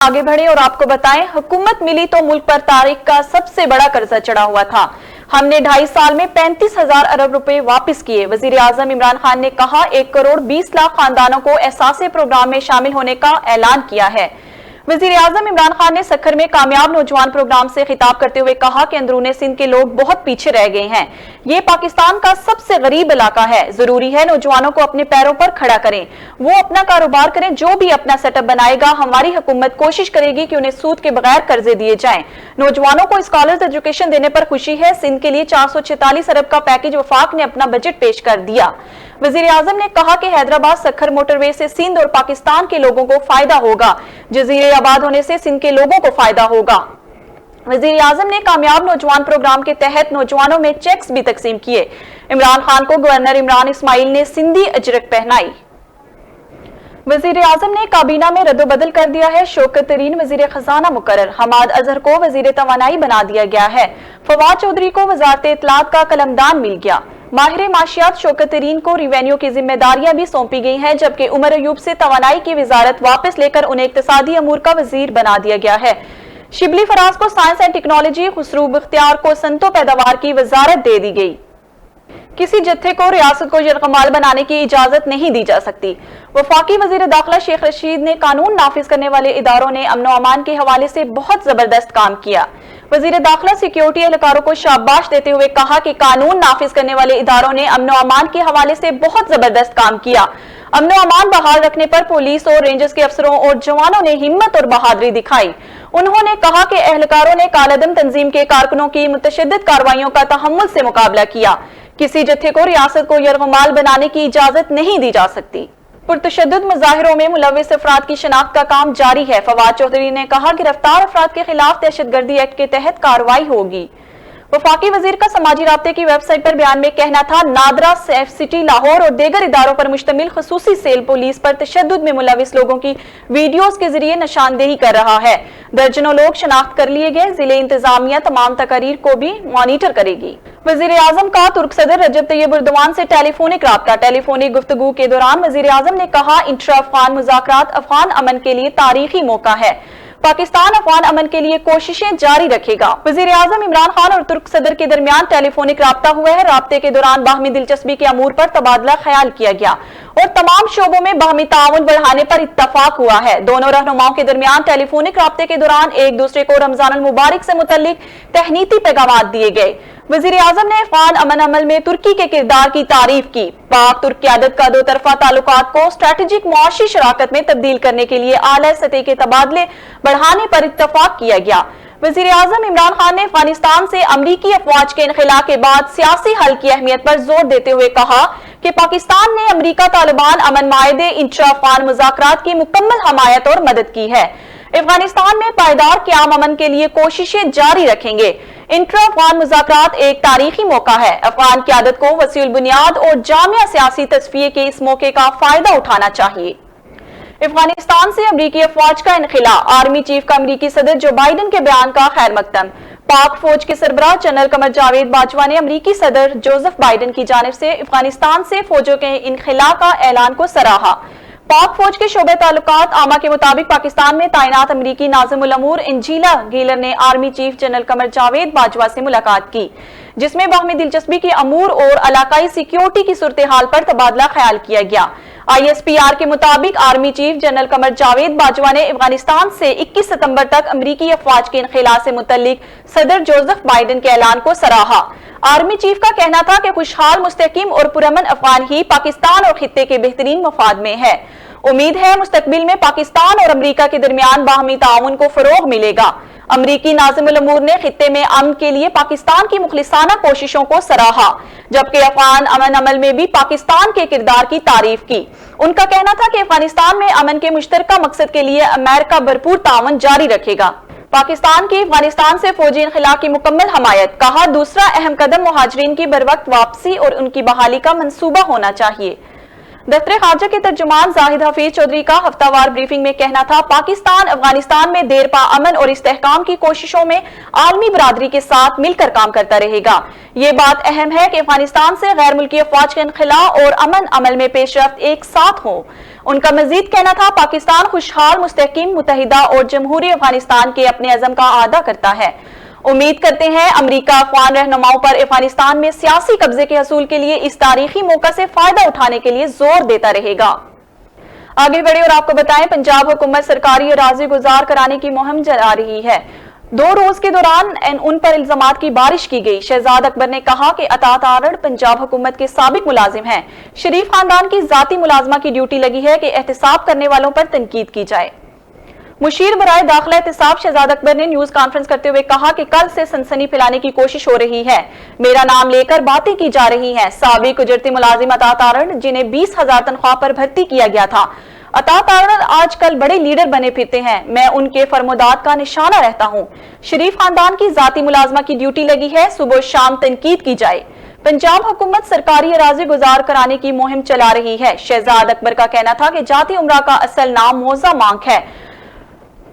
आगे बढ़े और आपको बताएं, हुकूमत मिली तो मुल्क पर तारीख का सबसे बड़ा कर्जा चढ़ा हुआ था। हमने 2.5 साल में 35,000 अरब रुपए वापस किए। वजीर आजम इमरान खान ने कहा 1 करोड़ 20 लाख खानदानों को एहसास प्रोग्राम में शामिल होने का ऐलान किया है। वजीर आजम इमरान खान ने सखर में कामयाब नौजवान प्रोग्राम से खिताब करते हुए कहा कि अंदरूने सिंध के लोग बहुत पीछे रह गए हैं। ये पाकिस्तान का सबसे गरीब इलाका है। जरूरी है नौजवानों को अपने पैरों पर खड़ा करें, वो अपना कारोबार करें। जो भी अपना सेटअप बनाएगा, हमारी हुकूमत कोशिश करेगी कि उन्हें सूद के बगैर कर्जे दिए जाएं। नौजवानों को स्कॉलर्स एजुकेशन देने पर खुशी है। सिंध के लिए 446 अरब का पैकेज वफाक ने अपना बजट पेश कर दिया। वजीर आजम ने कहा कि हैदराबाद सखर मोटरवे से सिंध और पाकिस्तान के लोगों को फायदा होगा। जजीरे आबाद होने से सिंध के लोगों को फायदा होगा। वजीर आजम ने कामयाब नौजवान प्रोग्राम के तहत नौजवानों में चेक्स भी तकसीम किए। इमरान खान को गवर्नर इमरान इस्माइल ने सिंधी अजरक पहनाई। वजीर आजम ने काबीना में रद्दोबदल कर दिया है। शौकत तरीन वजीर खजाना मुकर्रर, हमाद अजहर को वजीर तवानाई बना दिया गया है। फवाद चौधरी को वजारत इत्तलात का कलमदान मिल गया। माहिर माशियात शौकत तरीन को रिवेन्यू की जिम्मेदारियां भी सौंपी गई हैं, जबकि उमर अयूब से तवानाई की वजारत वापस लेकर उन्हें इक्तिसादी अमूर का वजीर बना दिया गया है। शिबली फराज को science and technology, Khusru Bakhtiyar को सनतो पैदावार की वजारत दे दी गई। किसी जत्थे को रियासत को यरगमाल बनाने की इजाजत नहीं दी जा सकती। वफाकी वजीर दाखिला शेख रशीद ने कानून नाफिज करने वाले इदारों ने अमन अमान के हवाले से बहुत जबरदस्त काम किया। वजीर दाखिला सिक्योरिटी एहलकारों को शाबाश देते हुए कहा कि कानून नाफिज करने वाले इदारों ने अमन अमान के हवाले से बहुत जबरदस्त काम किया। अमन अमान बहाल रखने पर पुलिस और रेंजर्स के अफसरों और जवानों ने हिम्मत और बहादुरी दिखाई। उन्होंने कहा कि एहलकारों ने कालादम तंजीम के कारकुनों की मुतशद्दिद कार्रवाइयों का तहम्मुल से मुकाबला किया। किसी जत्थे को रियासत को यरगमाल बनाने की इजाजत नहीं दी जा सकती। पुरतशद्दुद मुजाहिरों में मुलविस अफराद की शनाख्त का काम जारी है। फवाद चौधरी ने कहा गिरफ्तार अफराद के खिलाफ दहशतगर्दी एक्ट के तहत कार्रवाई होगी। वफाकी वजीर का समाजी राब्ते की वेबसाइट पर बयान में कहना था, नादरा, सेफ सिटी, लाहौर और दीगर इदारों पर मुश्तमिल खसूसी सेल पुलिस पर तशद्दुद में मुलविस लोगों की वीडियोज के जरिए निशानदेही कर रहा है। दर्जनों लोग शनाख्त कर लिए गए। जिले इंतजामिया तमाम तकारीर को भी मॉनिटर करेगी। वजीर आजम का तुर्क सदर रजब तैयब एर्दोगान से टेलीफोनिक राब्ता। टेलीफोनिक गुफ्तगू के दौरान वजीर आजम ने कहा, इंट्रा अफगान मुज़ाकरात अफगान अमन के लिए तारीखी मौका है। पाकिस्तान अफगान अमन के लिए कोशिशें जारी रखेगा। वजीर आजम इमरान खान और तुर्क सदर के दरमियान टेलीफोनिक राब्ता हुआ है। राब्ते के दौरान बाहमी दिलचस्पी के अमूर पर तबादला ख्याल किया गया और तमाम शोबों में बाहमी ताउन बढ़ाने पर इत्तफाक हुआ है। दोनों रहनुमाओं के दरमियान टेलीफोनिक राब्ते के दौरान एक दूसरे को रमजान अल मुबारक से मुतल्लिक तहनीती पैगामात दिए गए। वजीर आजम ने अफगान अमन अमल में तुर्की के किरदार की तारीफ की। पाक तुर्क क़यादत का दो तरफा ताल्लुकात को स्ट्रेटेजिक मुआशी शराकत में तब्दील करने के लिए आला सतह के तबादले बढ़ाने पर इत्तफाक किया गया। वजीर आजम इमरान खान ने अफगानिस्तान से अमरीकी अफवाज के इनखिला के बाद सियासी हल की अहमियत पर जोर देते हुए कहा कि पाकिस्तान ने अमरीका तालिबान अमन मायदे इंट्रा अफगान मुज़ाकरात की मुकम्मल हमायत और मदद की है। अफगानिस्तान में पायदार क़याम अमन के लिए कोशिशें जारी रखेंगे। इंट्रा अफगान मुज़ाकरात एक तारीखी मौका है। अफगान क़यादत को वसीउल बुनियाद और जामिया सियासी तस्फिये के इस मौके का फायदा उठाना चाहिए। अफगानिस्तान से अमरीकी अफवाज का इनखिला। आर्मी चीफ का अमरीकी सदर जो बाइडन के बयान का खैर मकदम। पाक फौज के सरबराह जनरल कमर जावेद बाजवा ने अमरीकी सदर जोसेफ बाइडन की जानिब से अफगानिस्तान से फौजों के इनखिला का ऐलान को सराहा। पाक फौज के शोबे ताल्लुकात आमा के मुताबिक पाकिस्तान में तैनात अमरीकी नाज़िमुल अमूर एंजीला गीलर ने army chief general Qamar Javed Bajwa से मुलाकात की, जिसमें बाहमी दिलचस्पी के अमूर और इलाकाई सिक्योरिटी की सूरत हाल पर तबादला ख्याल किया गया। ISPR के मुताबिक army chief general Qamar Javed Bajwa ने अफगानिस्तान से 21 सितंबर तक अमरीकी अफवाज के इनखिला से मुतल्लिक सदर जोसेफ बाइडन के ऐलान को सराहा। आर्मी चीफ का कहना था कि खुशहाल, मुस्तकीम और पुरअमन अफगान ही पाकिस्तान और खित्ते के बेहतरीन मफाद में है। उम्मीद है मुस्तकबिल में पाकिस्तान और अमरीका के दरमियान बाहमी ताउन को फरोग मिलेगा। अमरीकी नाज़िमुल अमूर ने खित्ते में अमन के लिए पाकिस्तान की मुखलिसाना कोशिशों को सराहा, जबकि अफगान अमन अमल में भी पाकिस्तान के किरदार की तारीफ की। उनका कहना था कि अफगानिस्तान में अमन के मुश्तरका मकसद के लिए अमेरिका भरपूर ताउन जारी रखेगा। पाकिस्तान की अफगानिस्तान से फौजी इनखिला की मुकम्मल हमायत। कहा, दूसरा अहम कदम मुहाजिरीन की बरवक्त वापसी और उनकी बहाली का मंसूबा होना चाहिए। दफ्तर खारजा के तर्जुमान जाहिद हफीज चौधरी का हफ्तावार ब्रीफिंग में कहना था, पाकिस्तान अफगानिस्तान में देरपा अमन और इस्तेहकाम की कोशिशों में आलमी बरादरी के साथ मिलकर काम करता रहेगा। ये बात अहम है कि अफगानिस्तान से गैर मुल्की अफवाज के इनखिला और अमन अमल में पेशरफ्त एक साथ हो। ان کا مزید کہنا تھا پاکستان خوشحال مستحکم متحدہ اور جمہوری افغانستان کے اپنے عزم کا اعادہ کرتا ہے۔ امید کرتے ہیں امریکہ افغان رہنماؤں پر افغانستان میں سیاسی قبضے کے حصول کے لیے اس تاریخی موقع سے فائدہ اٹھانے کے لیے زور دیتا رہے گا۔ آگے بڑھے اور آپ کو بتائیں پنجاب حکومت سرکاری اراضی گزار کرانے کی مہم چلا رہی ہے۔ 2 روز کے دوران ان پر الزامات کی بارش کی گئی۔ شہزاد اکبر نے کہا کہ عطا تارڑ پنجاب حکومت کے سابق ملازم ہیں۔ شریف خاندان کی ذاتی ملازمہ کی ڈیوٹی لگی ہے کہ احتساب کرنے والوں پر تنقید کی جائے۔ مشیر برائے داخلہ احتساب شہزاد اکبر نے نیوز کانفرنس کرتے ہوئے کہا کہ کل سے سنسنی پھیلانے کی کوشش ہو رہی ہے، میرا نام لے کر باتیں کی جا رہی ہیں۔ سابق اجرتی ملازم عطا تارڑ جنہیں 20,000 تنخواہ پر بھرتی کیا گیا تھا، عطا تارڑ آج کل بڑے لیڈر بنے پھرتے ہیں، میں ان کے فرمودات کا نشانہ رہتا ہوں۔ شریف خاندان کی ذاتی ملازمہ کی ڈیوٹی لگی ہے، صبح و شام تنقید کی جائے۔ پنجاب حکومت سرکاری اراضی گزار کرانے کی مہم چلا رہی ہے۔ شہزاد اکبر کا کہنا تھا کہ جاتی عمرہ کا اصل نام موزہ مانگ ہے۔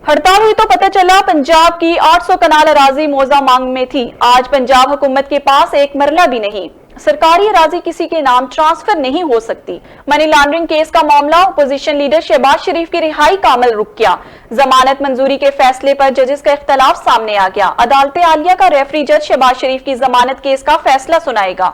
ہڑتال ہوئی تو پتہ چلا پنجاب کی 800 کنال اراضی موزہ مانگ میں تھی۔ آج پنجاب حکومت کے پاس ایک مرلہ بھی نہیں۔ سرکاری اراضی کسی کے نام ٹرانسفر نہیں ہو سکتی۔ منی لانڈرنگ کیس کا معاملہ اپوزیشن لیڈر شہباز شریف کی رہائی کا عمل رک گیا۔ ضمانت منظوری کے فیصلے پر ججز کا اختلاف سامنے آ گیا۔ عدالت عالیہ کا ریفری جج شہباز شریف کی ضمانت کیس کا فیصلہ سنائے گا۔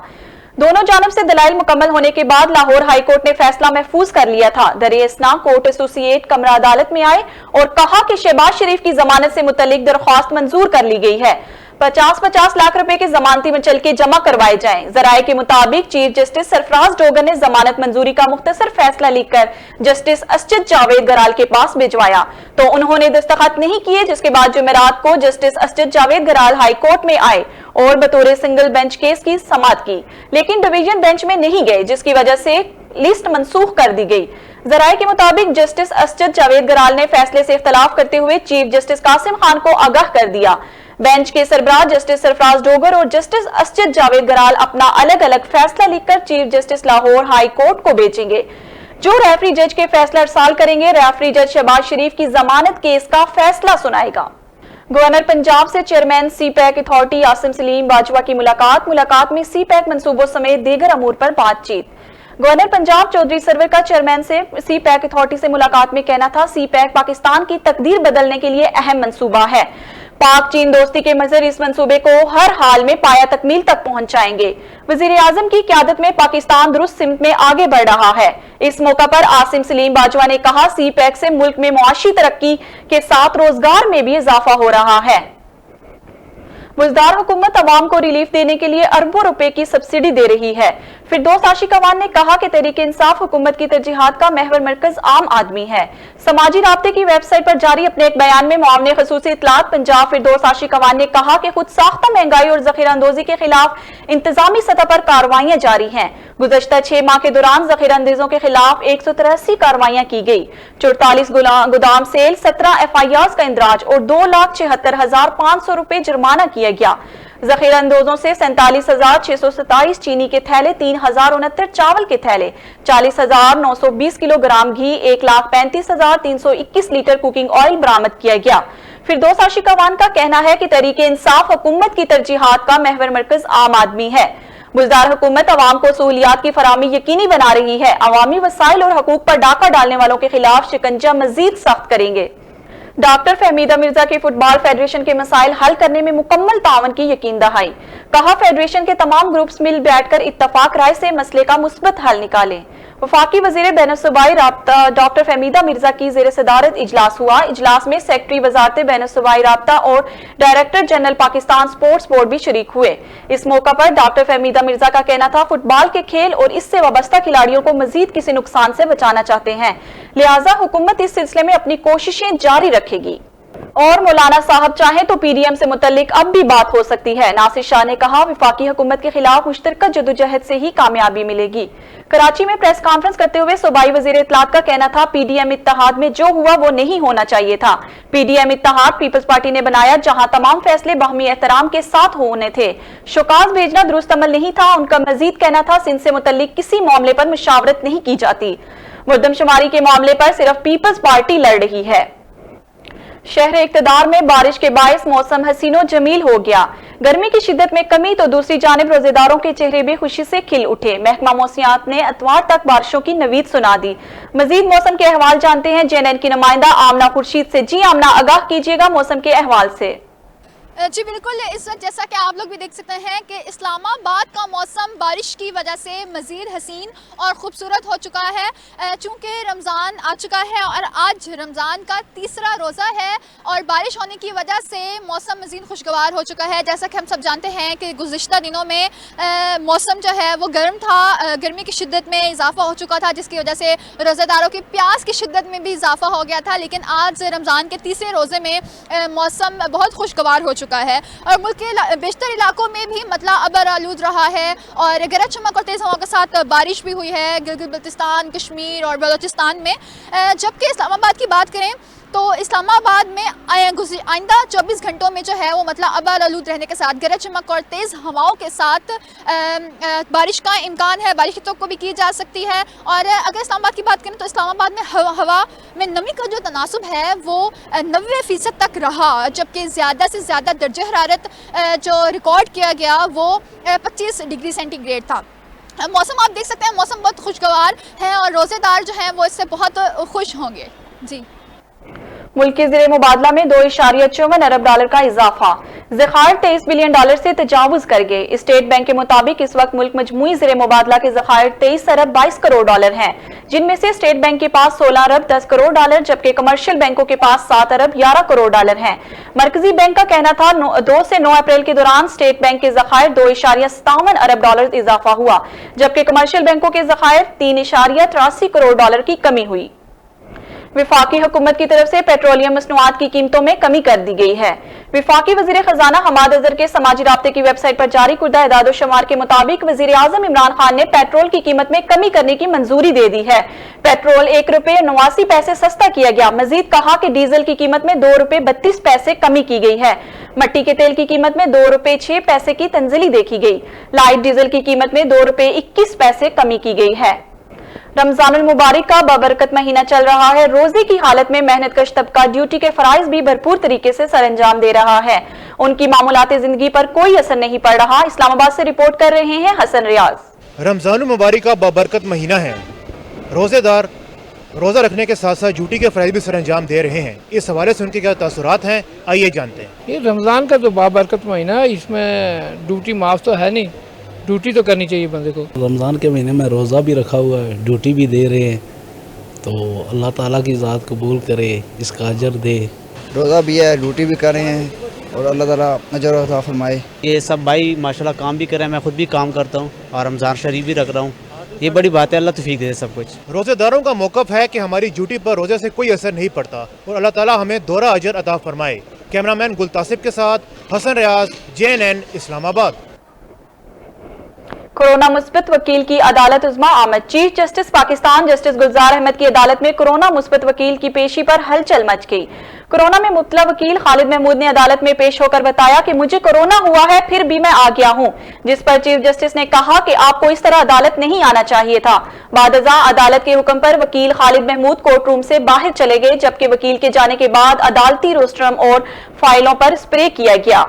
دونوں جانب سے دلائل مکمل ہونے کے بعد لاہور ہائی کورٹ نے فیصلہ محفوظ کر لیا تھا۔ درِ اثنا کورٹ ایسوسیٹ کمرہ عدالت میں آئے اور کہا کہ شہباز شریف کی ضمانت سے متعلق درخواست منظور کر لی گئی ہے۔ 50 لاکھ روپے کے ضمانتی مچلکے جمع کروائے جائیں۔ ذرائع کے مطابق چیف جسٹس سرفراز ڈوگر نے ضمانت منظوری کا مختصر فیصلہ لکھ کر جسٹس اسجد جاوید گرال کے پاس بھجوایا تو انہوں نے دستخط نہیں کیے، جس کے بعد جمعرات کو justice Asjad Javed Ghural high court میں آئے اور بطور سنگل بینچ کیس کی سماعت کی، لیکن ڈویژن بینچ میں نہیں گئے، جس کی وجہ سے لسٹ منسوخ کر دی گئی۔ ذرائع کے مطابق جسٹس اسجد جاوید گرال نے فیصلے سے اختلاف کرتے ہوئے چیف جسٹس قاسم خان کو آگاہ کر دیا۔ بینچ کے سربراہ جسٹس سرفراز ڈوگر اور جسٹس اسجد جاوید گرال اپنا الگ الگ فیصلہ لکھ کر chief justice Lahore high court کو بھیجیں گے، جو ریفری جج کے فیصلہ ارسال کریں گے۔ ریفری جج شہباز شریف کی ضمانت کیس کا فیصلہ سنائے گا۔ گورنر پنجاب سے chairman C PEC authority Asim Saleem Bajwa کی ملاقات میں سی پیک منصوبوں سمیت دیگر امور پر بات چیت۔ گورنر پنجاب چودھری سرور کا چیئرمین سے سی پیک اتھارٹی سے ملاقات میں کہنا تھا سی پیک پاکستان کی تقدیر بدلنے کے لیے اہم منصوبہ ہے۔ پاک چین دوستی کے مظہر اس منصوبے کو ہر حال میں پایا تکمیل تک پہنچائیں گے۔ وزیر اعظم کی قیادت میں پاکستان درست سمت میں آگے بڑھ رہا ہے۔ اس موقع پر عاصم سلیم باجوہ نے کہا سی پیک سے ملک میں معاشی ترقی کے ساتھ روزگار میں بھی اضافہ ہو رہا ہے۔ بزدار حکومت عوام کو ریلیف دینے کے لیے اربوں روپے کی سبسڈی دے رہی ہے۔ فردوس عاشق اعوان نے کہا کہ تحریک انصاف حکومت کی ترجیحات کا محور مرکز عام آدمی ہے۔ سماجی رابطے کی ویب سائٹ پر جاری اپنے ایک بیان میں معاون خصوصی اطلاعات پنجاب فردوس عاشق اعوان نے کہا کہ خود ساختہ مہنگائی اور ذخیرہ اندوزی کے خلاف انتظامی سطح پر کارروائیاں جاری ہیں۔ گزشتہ 6 ماہ کے دوران ذخیرہ اندوزوں کے خلاف 183 کارروائیاں کی گئی، 44 گودام سیل، 17 FIRs کا اندراج اور 2,76,500 روپے جرمانہ کیا گیا۔ ذخیرہ اندوزوں سے 47,627 چینی کے تھیلے، 3,069 چاول کے تھیلے، 40,920 کلو گرام گھی، 1,35,321 لیٹر کوکنگ آئل برآمد کیا گیا۔ فردوس عاشق اعوان کا کہنا ہے کہ تحریک انصاف حکومت کی ترجیحات کا محور مرکز عام آدمی ہے۔ بزدار حکومت عوام کو سہولیات کی فراہمی یقینی بنا رہی ہے۔ عوامی وسائل اور حقوق پر ڈاکہ ڈالنے والوں کے خلاف شکنجہ مزید سخت کریں گے۔ ڈاکٹر فہمیدہ مرزا کی فٹ بال فیڈریشن کے مسائل حل کرنے میں مکمل تعاون کی یقین دہائی۔ کہا فیڈریشن کے تمام گروپس مل بیٹھ کر اتفاق رائے سے مسئلے کا مثبت حل نکالیں۔ وفاقی وزیر بین الصوبائی رابطہ ڈاکٹر فہمیدہ مرزا کی زیر صدارت اجلاس ہوا۔ اجلاس میں سیکرٹری وزارت بین الصوبائی رابطہ اور director general Pakistan sports board بھی شریک ہوئے۔ اس موقع پر ڈاکٹر فہمیدہ مرزا کا کہنا تھا فٹ بال کے کھیل اور اس سے وابستہ کھلاڑیوں کو مزید کسی نقصان سے بچانا چاہتے ہیں، لہٰذا حکومت اس سلسلے میں اپنی کوششیں جاری رکھے گی۔ اور مولانا صاحب چاہیں تو PDM سے متعلق اب بھی بات ہو سکتی ہے۔ ناصر شاہ نے کہا وفاقی حکومت کے خلاف مشترکہ جدوجہد سے ہی کامیابی ملے گی۔ کراچی میں پریس کانفرنس کرتے ہوئے صوبائی وزیر اطلاعات کا کہنا تھا PDM اتحاد میں جو ہوا وہ نہیں ہونا چاہیے تھا۔ PDM اتحاد پیپلز پارٹی نے بنایا جہاں تمام فیصلے باہمی احترام کے ساتھ ہونے تھے۔ شوکاز بھیجنا درست عمل نہیں تھا۔ ان کا مزید کہنا تھا سندھ سے متعلق کسی معاملے پر مشاورت نہیں کی جاتی، مردم شماری کے معاملے پر صرف پیپلز پارٹی لڑ رہی ہے۔ شہر اقتدار میں بارش کے باعث موسم حسین و جمیل ہو گیا۔ गर्मी की शिद्दत में कमी तो दूसरी जानिब रोजेदारों के चेहरे भी खुशी से खिल उठे। महकमा मौसमियात ने इतवार तक बारिशों की नवीद सुना दी। मजीद मौसम के अहवाल जानते हैं JNN की नुमाइंदा आमना खुर्शीद से। जी आमना, आगाह कीजिएगा मौसम के अहवाल से। जी बिल्कुल, इस वक्त जैसा कि आप लोग भी देख सकते हैं कि इस्लामाबाद का मौसम बारिश की वजह से मज़ीद हसीन और ख़ूबसूरत हो चुका है। चूँकि रमज़ान आ चुका है और आज रमज़ान का तीसरा रोज़ा है और बारिश होने की वजह से मौसम मज़ीद खुशगवार हो चुका है। जैसा कि हम सब जानते हैं कि गुज़िश्ता दिनों में मौसम जो है वो गर्म था, गर्मी की शिद्दत में इजाफ़ा हो चुका था, जिसकी वजह से रोज़ेदारों की प्यास की शिद्दत में भी इजाफ़ा हो गया था। लेकिन आज रमज़ान के तीसरे रोज़े में मौसम बहुत खुशगवार हो चुका है और मुल्क के बेशतर इलाकों में भी मतला अबर आलूद रहा है और गरज चमक और तेज़ हवा के साथ बारिश भी हुई है गिलगित बल्तिस्तान, कश्मीर और बलोचिस्तान में। जबकि इस्लामाबाद की बात करें तो इस्लामाबाद में आइंदा 24 घंटों में जो है वो मतलब अबर आलूद रहने के साथ गरज चमक और तेज़ हवाओं के साथ बारिश का इम्कान है। बारिश की तवक्को भी की जा सकती है। और अगर इस्लामाबाद की बात करें तो इस्लामाबाद में हवा में नमी का जो तनासुब है वो 90% तक रहा, जबकि ज़्यादा से ज़्यादा दर्जे हरारत जो रिकॉर्ड किया गया वो 25 डिग्री सेंटीग्रेड था। मौसम आप देख सकते हैं, मौसम बहुत खुशगवार है और रोज़ेदार जो हैं वो इससे बहुत खुश होंगे। जी, मुल्क के ज़िर मुबादला में $2.54 अरब का इजाफा, ज़खायर $23 बिलियन से तजावुज़ कर गए। स्टेट बैंक के मुताबिक इस वक्त मुल्क मजमूई ज़िर मुबादला के ज़खायर $23 अरब $22 करोड़ हैं, जिनमें से स्टेट बैंक के पास $16 अरब $10 करोड़, जबकि कमर्शियल बैंकों के पास $7 अरब $11 करोड़ हैं। मरकजी बैंक का कहना था 2 से 9 अप्रैल के दौरान स्टेट बैंक के ज़खायर $2.57 अरब इजाफा हुआ, जबकि कमर्शियल बैंकों के ज़खायर $3.83 करोड़ की कमी हुई। विफाकी हुकूमत की तरफ से पेट्रोलियम मसनूआत की कीमतों में कमी कर दी गई है। विफाकी वजीर खजाना हमाद अजहर के समाजी राब्ते की वेबसाइट पर जारी कुर्दा इदाद शुमार के मुताबिक वजीर आजम इमरान खान ने पेट्रोल की कीमत में कमी करने की मंजूरी दे दी है। पेट्रोल ₹1.89 सस्ता किया गया। मजीद कहा कि डीजल की कीमत में ₹2.32 कमी की गई है। मट्टी के तेल की कीमत में ₹2.06 की तंजली देखी गई। लाइट डीजल की कीमत में ₹2.21 कमी की गई है। रमजानुल मुबारक का बाबरकत महीना चल रहा है। रोजे की हालत में मेहनत कश तबका ड्यूटी के फराइज भी भरपूर तरीके से सरअंजाम दे रहा है। उनकी मामूलाती जिंदगी पर कोई असर नहीं पड़ रहा। इस्लामाबाद से रिपोर्ट कर रहे हैं हसन रियाज। रमजानुल मुबारक का बाबरकत महीना है। रोजेदार रोजा रखने के साथ साथ ड्यूटी के फराइज भी सरअंजाम दे रहे हैं। इस हवाले से उनके क्या तासुरात हैं, आइए जानते हैं। ये रमज़ान का जो बाबरकत महीना है, इसमें ड्यूटी माफ तो है नहीं, ड्यूटी तो करनी चाहिए बंदे को। रमज़ान के महीने में रोज़ा भी रखा हुआ है, ड्यूटी भी दे रहे हैं, तो अल्लाह ताला की ज़ात कबूल करे, इसका अजर दे। रोज़ा भी है, ड्यूटी भी कर रहे हैं और अल्लाह ताला अजर अता फरमाए। ये सब भाई माशाल्लाह काम भी कर रहे हैं, मैं खुद भी काम करता हूँ और रमज़ान शरीफ भी रख रहा हूँ। ये बड़ी बात है, अल्लाह तौफीक दे सब कुछ। रोजेदारों का मौक़िफ़ है कि हमारी ड्यूटी पर रोजे से कोई असर नहीं पड़ता और अल्लाह ताला हमें दोहरा अजर अता फरमाए। कैमरामैन गुलतासिब के साथ हसन रियाज, JNN इस्लामाबाद। कोरोना मुस्बत वकील की अदालत उज़्मा आमद। चीफ जस्टिस पाकिस्तान जस्टिस गुलजार अहमद की अदालत में कोरोना मुस्बत वकील की पेशी पर हलचल मच गई। कोरोना में मुब्तला वकील खालिद महमूद ने अदालत में पेश होकर बताया कि मुझे कोरोना हुआ है फिर भी मैं आ गया हूं, जिस पर चीफ जस्टिस ने कहा कि आपको इस तरह अदालत नहीं आना चाहिए था। बादजा अदालत के हुक्म पर वकील खालिद महमूद कोर्ट रूम से बाहर चले गए, जबकि वकील के जाने के बाद अदालती रोस्ट्रम और फाइलों पर स्प्रे किया गया।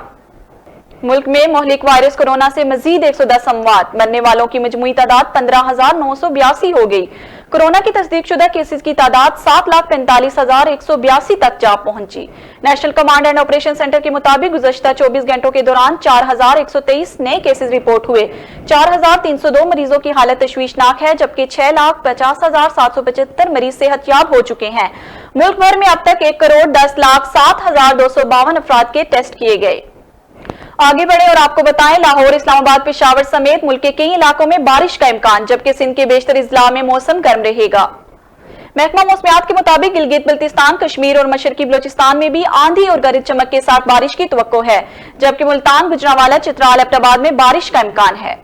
मुल्क में मोहलिक वायरस कोरोना से मजीद 110 अमवात, मरने वालों की मजमूई तादाद 15,982 हो गई। कोरोना की तस्दीकशुदा केसेस की तादाद 7,45,182 तक जा पहुंची। National command and operation centre के मुताबिक गुज़श्ता 24 घंटों के दौरान 4,123 नए केसेस रिपोर्ट हुए। 4,302 मरीजों की हालत तशवीशनाक है, जबकि 6,50,775 मरीज सेहतयाब हो चुके हैं। मुल्क भर में अब तक 1,10,07,252 अफराद के टेस्ट किए गए। आगे बढ़े और आपको बताएं, लाहौर, इस्लामाबाद, पेशावर समेत मुल्क के कई इलाकों में बारिश का इम्कान, जबकि सिंध के बेशतर इजला में मौसम गर्म रहेगा। महकमा मौसमियात के मुताबिक गिलगित बल्तिस्तान, कश्मीर और मशरकी बलोचिस्तान में भी आंधी और गरज चमक के साथ बारिश की तवक्को है, जबकि मुल्तान, गुजरांवाला, चित्राल, एबटाबाद में बारिश का इम्कान है।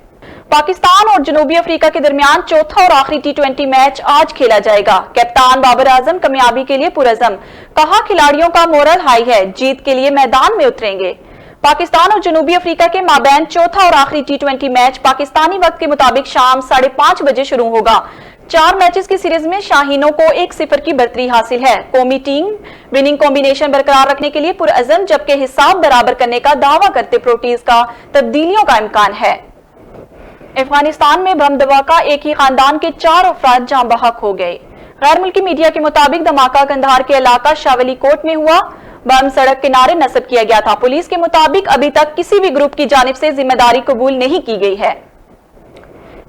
पाकिस्तान और जनूबी अफ्रीका के दरमियान चौथा और आखिरी T20 मैच आज खेला जाएगा। कप्तान बाबर आजम कामयाबी के लिए पुरअज़म, कहा खिलाड़ियों का मोरल हाई है, जीत के लिए मैदान में उतरेंगे। पाकिस्तान और जनूबी अफ्रीका के माबैन चौथा और आखिरी T20 मैच पाकिस्तानी वक्त के मुताबिक शाम 5:30 बजे शुरू होगा। 4 मैचेस की सीरीज में शाहीनों को 1-0 की बढ़तरी हासिल है। कौमी टीम विनिंग कॉम्बिनेशन बरकरार रखने के लिए पुरअज़म, जबकि हिसाब बराबर करने का दावा करते प्रोटीज का तब्दीलियों का इम्कान है। अफगानिस्तान में बम धमाका, एक ही खानदान के 4 अफराद जाँ बहक हो गए। गैर मुल्की मीडिया के मुताबिक धमाका कंधार के इलाका शावली कोट में हुआ। बम सड़क किनारे नस्ब किया गया था। पुलिस के मुताबिक अभी तक किसी भी ग्रुप की जानिब से जिम्मेदारी कबूल नहीं की गई है।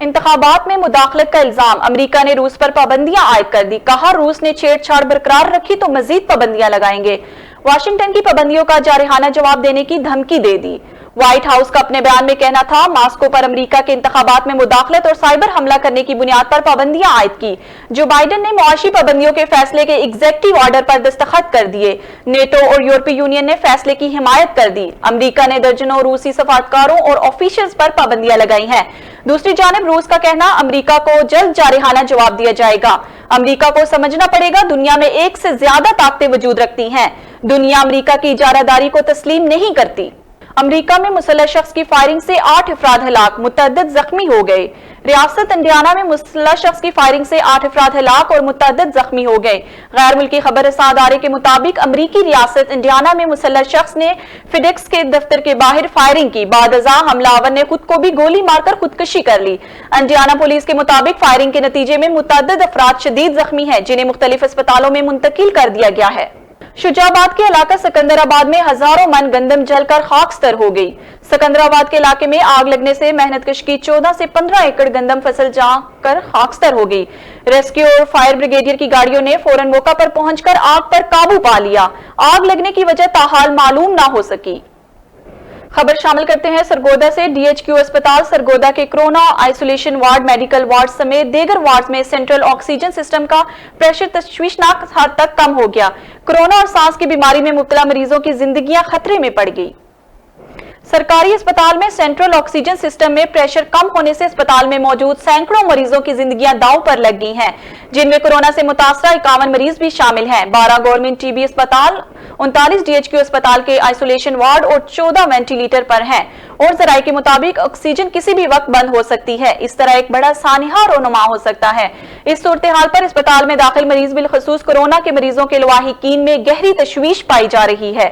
इंतखाबात में मुदाखलत का इल्जाम, अमेरिका ने रूस पर पाबंदियां आयद कर दी। कहा, रूस ने छेड़छाड़ बरकरार रखी तो मजीद पाबंदियां लगाएंगे। वाशिंगटन की पाबंदियों का जारहाना जवाब देने की धमकी दे दी। व्हाइट हाउस का अपने बयान में कहना था, मास्को पर अमेरिका के इंतखाबात में मुदाखलत और साइबर हमला करने की बुनियाद पर पाबंदियां आयद की। जो बाइडेन ने मुआशी पाबंदियों के फैसले के एग्जेक्टिव ऑर्डर पर दस्तखत कर दिए। नेटो और यूरोपीय यूनियन ने फैसले की हिमायत कर दी। अमेरिका ने दर्जनों रूसी सफारतकारों और ऑफिशियल्स पर पाबंदियां लगाई हैं। दूसरी जानिब रूस का कहना, अमेरिका को जल्द जारहाना जवाब दिया जाएगा। अमेरिका को समझना पड़ेगा, दुनिया में एक से ज्यादा ताकतें वजूद रखती हैं। दुनिया अमेरिका की इजारादारी को तस्लीम नहीं करती। अमेरिका में मुसल्लह शख्स की फायरिंग से 8 अफराद हलाक, मुतअद्दिद जख्मी हो गए। रियासत इंडियाना में मुसल्लह शख्स की फायरिंग से 8 अफराद हलाक और मुतअद्दिद जख्मी हो गए। गैर मुल्की खबर रसां अदारे के मुताबिक अमरीकी रियासत इंडियाना में मुसल्लह शख्स ने फिडेक्स के दफ्तर के बाहर फायरिंग की। बादअज़ा हमलावर ने खुद को भी गोली मारकर खुदकुशी कर ली। इंडियाना पुलिस के मुताबिक फायरिंग के नतीजे में मुतअद्दिद अफराद शदीद जख्मी हैं, जिन्हें मुख्तलिफ अस्पतालों में मुंतकिल कर दिया गया है। शुजाबाद के इलाका सिकंदराबाद में हजारों मन गंदम जलकर खाकस्तर हो गई। सिकंदराबाद के इलाके में आग लगने से मेहनतकश की 14 से 15 एकड़ गंदम फसल जाकर खाकस्तर हो गई। रेस्क्यू और फायर ब्रिगेडियर की गाड़ियों ने फौरन मौका पर पहुंचकर आग पर काबू पा लिया। आग लगने की वजह ताहाल मालूम ना हो सकी। खबर शामिल करते हैं सरगोदा से। डीएचक्यू अस्पताल सरगोदा के corona isolation ward, medical ward समेत दीगर वार्ड में सेंट्रल ऑक्सीजन सिस्टम का प्रेशर तशवीशनाक हद तक कम हो गया। कोरोना और सांस की बीमारी में मुब्तला मरीजों की जिंदगियां खतरे में पड़ गई। सरकारी अस्पताल में सेंट्रल ऑक्सीजन सिस्टम में प्रेशर कम होने से अस्पताल में मौजूद सैकड़ों मरीजों की जिंदगियां दांव पर लग गई हैं, जिनमें कोरोना से मुतासरा 51 मरीज भी शामिल हैं। 12 गवर्नमेंट टीबी अस्पताल, 39 डीएचक्यू अस्पताल के आइसोलेशन वार्ड और 14 वेंटिलेटर पर हैं और जराये के मुताबिक ऑक्सीजन किसी भी वक्त बंद हो सकती है। इस तरह एक बड़ा सानिहा रोनुमा हो सकता है। इस सूरत हाल पर अस्पताल में दाखिल मरीज बिलखसूस कोरोना के मरीजों के लवाहिकीन में गहरी तशवीश पाई जा रही है।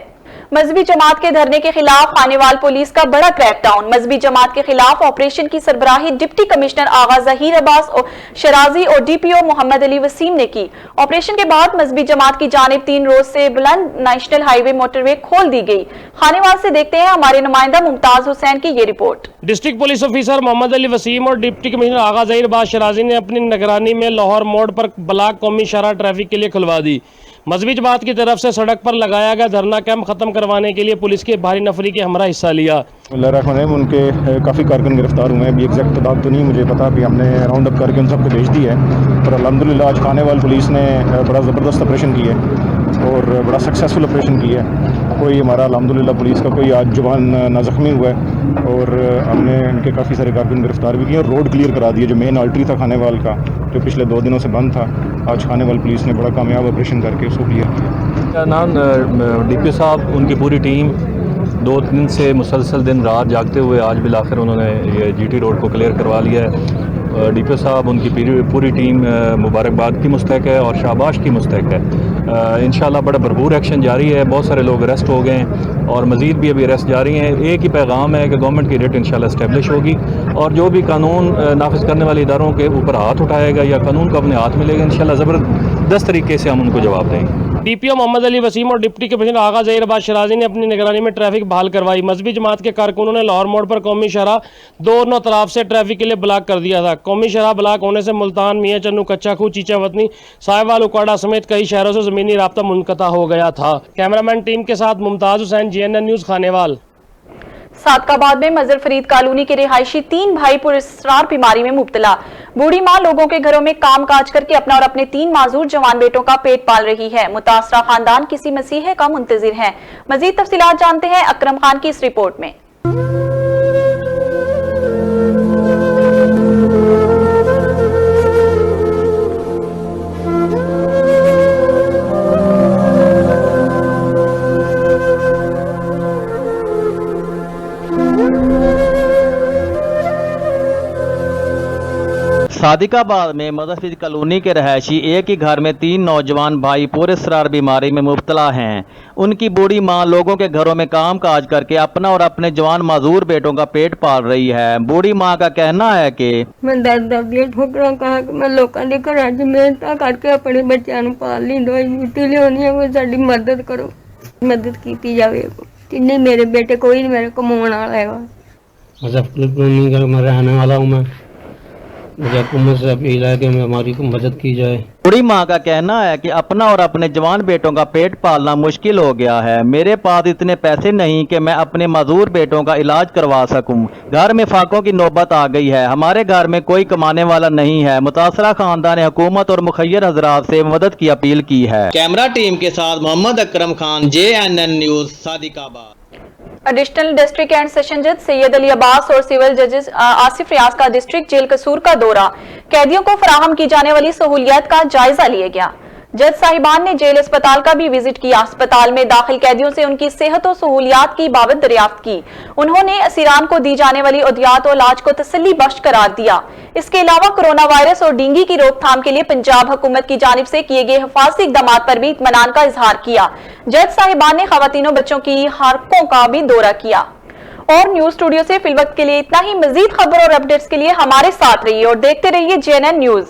मजहबी जमात के धरने के खिलाफ खानेवाल पुलिस का बड़ा क्रैकडाउन। मजहबी जमात के खिलाफ ऑपरेशन की सरबराही डिप्टी कमिश्नर आगा जहीर अब्बास और शराजी और डीपीओ मोहम्मद अली वसीम ने की। ऑपरेशन के बाद मजहबी जमात की जानिब 3 रोज से बुलंद नेशनल हाईवे मोटरवे खोल दी गई। खानेवाल से देखते हैं हमारे नुमाइंदा मुमताज हुसैन की ये report. District police officer Mohammad Ali Waseem और डिप्टी कमिश्नर आगा जहीर अब्बास शराजी ने अपनी निगरानी में लाहौर मोड़ पर ब्लॉक कौमी शाहराह ट्रैफिक के लिए खुलवा दी। मजहबी जमात की तरफ से सड़क पर लगाया गया धरना कैंप खत्म करवाने के लिए पुलिस के भारी नफरी के हमरा हिस्सा लिया। उनके काफ़ी कारकुन गिरफ्तार हुए हैं। अभी एग्जैक्ट तादाद तो नहीं मुझे पता, अभी हमने राउंड अप करके उन सबको भेज दिया है। पर अल्हम्दुलिल्लाह आज खानेवाल पुलिस ने बड़ा ज़बरदस्त ऑपरेशन किया है और बड़ा सक्सेसफुल ऑपरेशन किया है। कोई हमारा अल्हम्दुलिल्लाह पुलिस का कोई आज जवान ना ज़ख्मी हुआ है और हमने इनके काफ़ी सारे कारकुन गिरफ्तार भी किए और रोड क्लियर करा दिए। जो मेन आर्टरी था खानेवाल का, जो पिछले 2 दिनों से बंद था, आज खानेवाल पुलिस ने बड़ा कामयाब ऑपरेशन करके उसको क्लियर किया। मेरा नाम डीपीओ साहब, उनकी पूरी टीम 2 दिन से मुसलसल दिन रात जागते हुए आज बिलाखिर उन्होंने ये जीटी रोड को क्लियर करवा लिया है। डीपीओ साहब, उनकी पूरी टीम मुबारकबाद की मुस्तहक है और शाबाश की मुस्तहक है। इंशाल्लाह बड़ा भरपूर एक्शन जारी है। बहुत सारे लोग अरेस्ट हो गए हैं और मज़ीद भी अभी अरेस्ट जारी हैं। एक ही पैगाम है कि गवर्नमेंट की रेट इंशाल्लाह इस्टेब्लिश होगी और जो भी कानून नाफिज करने वाले इदारों के ऊपर हाथ उठाएगा या कानून को अपने हाथ में लेगा, इंशाल्लाह ज़बरदस्त तरीके से हम उनको जवाब देंगे। डीपीओ मोहम्मद अली वसीम और डिप्टी कमिश्नर आगा जहीर अब्बास शराजी ने अपनी निगरानी में ट्रैफिक बहाल करवाई। मजहबी जमात के कारकुनों ने लाहौर मोड़ पर कौमी शाहराह दोनों तरफ से ट्रैफिक के लिए ब्लॉक कर दिया था। कौमी शाहराह ब्लॉक होने से मुल्तान, मियाँ चन्नू, कच्चा खूह, चीचा वतनी, साहिवाल, उकाड़ा समेत कई शहरों से ज़मीनी राब्ता मुनक़ता हो गया था। कैमरामैन टीम के साथ मुमताज हुसैन, GNN न्यूज़, खानेवाल। सादकाबाद में मजर फरीद कॉलोनी के रिहायशी 3 भाई पुरस्कार बीमारी में मुब्तला। बूढ़ी मां लोगों के घरों में काम काज करके अपना और अपने 3 माजूर जवान बेटों का पेट पाल रही है। मुतासरा खानदान किसी मसीहे का मुंतजिर है। मजीद तफसीलात जानते हैं अकरम खान की इस रिपोर्ट में। صادق آباد میں مظفر کالونی کے رہائشی ایک ہی گھر میں 3 نوجوان بھائی پراسرار بیماری میں مبتلا ہیں۔ ان کی بوڑھی ماں لوگوں کے گھروں میں کام کاج کر کے اپنا اور اپنے جوان معذور بیٹوں کا پیٹ پال رہی ہے۔ بوڑھی ماں کا کہنا ہے کہ میں درد ٹھوکرا کہا کہ میں لوگوں کے گھر محنت کر کے اپنے بچوں کو پال لی، دوائی بوٹی لیا ہے، کوئی ساری مدد کرو، مدد کی جائے۔ نہیں میرے بیٹے کوئی نہیں میرے کمانے والا ہے۔ مظفر کالونی کا میں رہنے والا ہوں، میں مجھے حکومت سے اپیل ہے کہ ہماری کو مدد کی جائے۔ بوڑھی ماں کا کہنا ہے کہ اپنا اور اپنے جوان بیٹوں کا پیٹ پالنا مشکل ہو گیا ہے۔ میرے پاس اتنے پیسے نہیں کہ میں اپنے معذور بیٹوں کا علاج کروا سکوں۔ گھر میں فاقوں کی نوبت آ گئی ہے۔ ہمارے گھر میں کوئی کمانے والا نہیں ہے۔ متاثرہ خاندان نے حکومت اور مخیر حضرات سے مدد کی اپیل کی ہے۔ کیمرہ ٹیم کے ساتھ محمد اکرم خان، JNN نیوز، صادق آباد۔ ایڈیشنل ڈسٹرکٹ اینڈ سیشن جج سید علی عباس اور سول جج آصف ریاض کا ڈسٹرکٹ جیل قصور کا دورہ، قیدیوں کو فراہم کی جانے والی سہولیات کا جائزہ لیا گیا۔ جج صاحبان نے جیل اسپتال کا بھی وزٹ کیا۔ اسپتال میں داخل قیدیوں سے ان کی صحت و سہولیات کی بابت دریافت کی۔ انہوں نے اسیران کو دی جانے والی ادویات و علاج کو تسلی بخش قرار دیا۔ اس کے علاوہ کرونا وائرس اور ڈینگی کی روک تھام کے لیے پنجاب حکومت کی جانب سے کیے گئے حفاظتی اقدامات پر بھی اطمینان کا اظہار کیا۔ جج صاحبان نے خواتین و بچوں کی حرکوں کا بھی دورہ کیا۔ اور نیوز اسٹوڈیو سے فی الوقت کے لیے اتنا ہی۔ مزید خبر اور اپڈیٹس کے لیے ہمارے ساتھ رہیے اور دیکھتے رہیے JNN نیوز۔